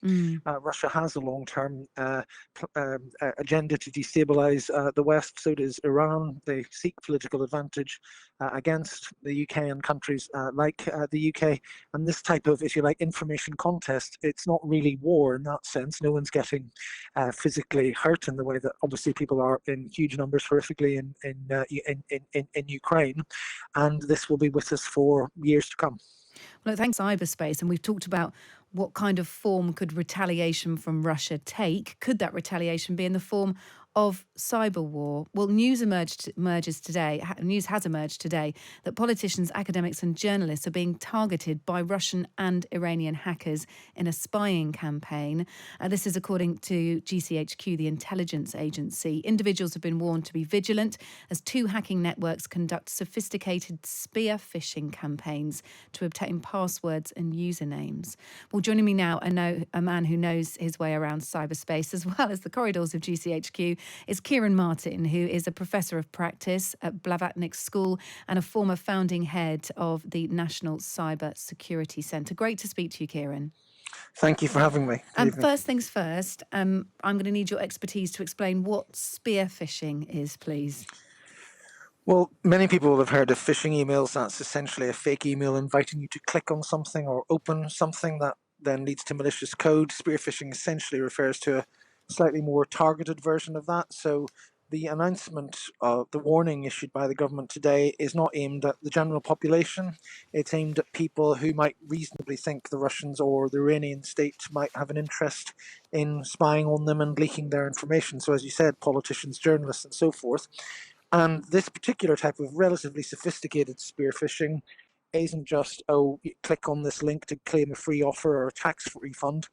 Mm. Russia has a long-term agenda to destabilize the West. So does Iran. They seek political advantage against the UK and countries like the UK. And this type of, if you like, information contest, it's not really war in that sense. No one's getting physically hurt in the way that obviously people are in huge numbers horrifically in Ukraine. And this will be with us for years to come. Well, thanks cyberspace, and we've talked about what kind of form could retaliation from Russia take. Could that retaliation be in the form of cyber war? Well, news has emerged today that politicians, academics, and journalists are being targeted by Russian and Iranian hackers in a spying campaign. This is according to GCHQ, the intelligence agency. Individuals have been warned to be vigilant as two hacking networks conduct sophisticated spear phishing campaigns to obtain passwords and usernames. Well, joining me now, I know a man who knows his way around cyberspace as well as the corridors of GCHQ is Kieran Martin, who is a professor of practice at Blavatnik School and a former founding head of the National Cyber Security Centre. Great to speak to you, Kieran. Thank you for having me. Good evening. First things first, I'm going to need your expertise to explain what spear phishing is, please. Well, many people will have heard of phishing emails. That's essentially a fake email inviting you to click on something or open something that then leads to malicious code. Spear phishing essentially refers to a slightly more targeted version of that. So the announcement, the warning issued by the government today is not aimed at the general population. It's aimed at people who might reasonably think the Russians or the Iranian state might have an interest in spying on them and leaking their information. So as you said, politicians, journalists, and so forth. And this particular type of relatively sophisticated spear phishing isn't just, oh, you click on this link to claim a free offer or a tax refund.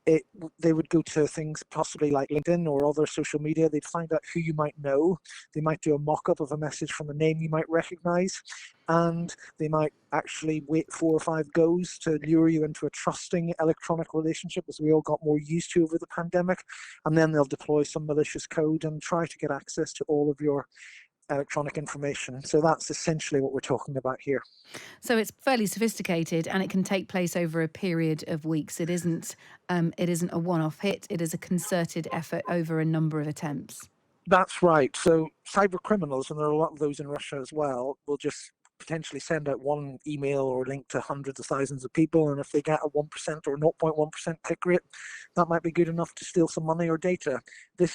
They would go to things possibly like LinkedIn or other social media. They'd find out who you might know. They might do a mock-up of a message from a name you might recognize. And they might actually wait 4 or 5 goes to lure you into a trusting electronic relationship, as we all got more used to over the pandemic. And then they'll deploy some malicious code and try to get access to all of your electronic information. So that's essentially what we're talking about here. So it's fairly sophisticated, and it can take place over a period of weeks. It isn't a one-off hit. It is a concerted effort over a number of attempts. That's right. So cyber criminals, and there are a lot of those in Russia as well, will just potentially send out one email or link to hundreds of thousands of people, and if they get a 1% or 0.1% click rate, that might be good enough to steal some money or data. This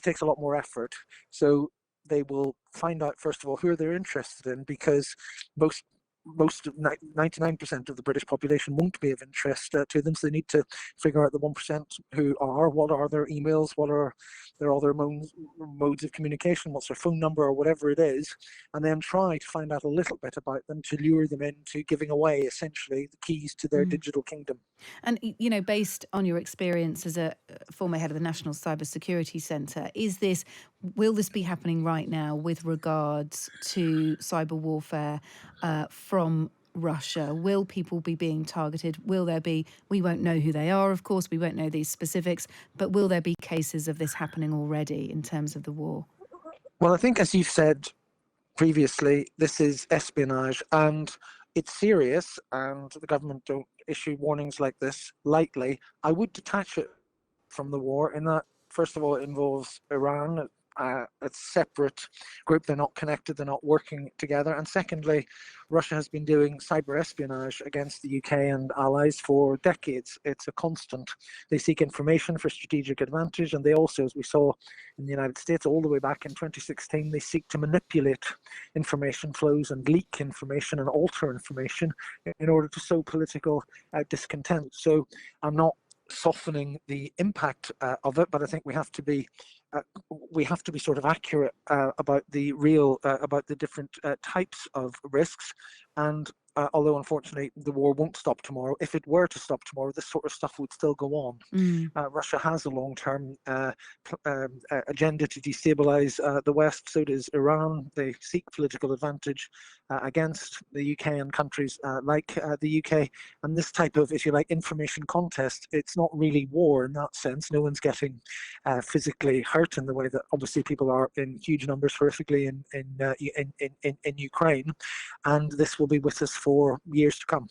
takes a lot more effort. So they will find out, first of all, who they're interested in, because most of 99% of the British population won't be of interest to them. So they need to figure out the 1% who are, what are their emails, what are their other modes of communication, what's their phone number or whatever it is, and then try to find out a little bit about them to lure them into giving away essentially the keys to their digital kingdom. And, based on your experience as a former head of the National Cyber Security Centre, will this be happening right now with regards to cyber warfare from Russia? Will people be being targeted? We won't know who they are, of course, we won't know these specifics, but will there be cases of this happening already in terms of the war? Well, I think, as you've said previously, this is espionage, and it's serious, and the government don't issue warnings like this lightly. I would detach it from the war in that, first of all, it involves Iran. A separate group. They're not connected. They're not working together. And secondly, Russia has been doing cyber espionage against the UK and allies for decades. It's a constant. They seek information for strategic advantage, and they also, as we saw in the United States all the way back in 2016, they seek to manipulate information flows and leak information and alter information in order to sow political discontent. So I'm not softening the impact of it, but I think we have to be sort of accurate about the different types of risks. And although unfortunately the war won't stop tomorrow, if it were to stop tomorrow, this sort of stuff would still go on. Russia has a long-term agenda to destabilize the West. So does Iran. They seek political advantage against the UK and countries like the UK. And this type of, if you like, information contest, it's not really war in that sense. No one's getting physically hurt in the way that obviously people are in huge numbers horrifically in Ukraine. And this will be with us for years to come.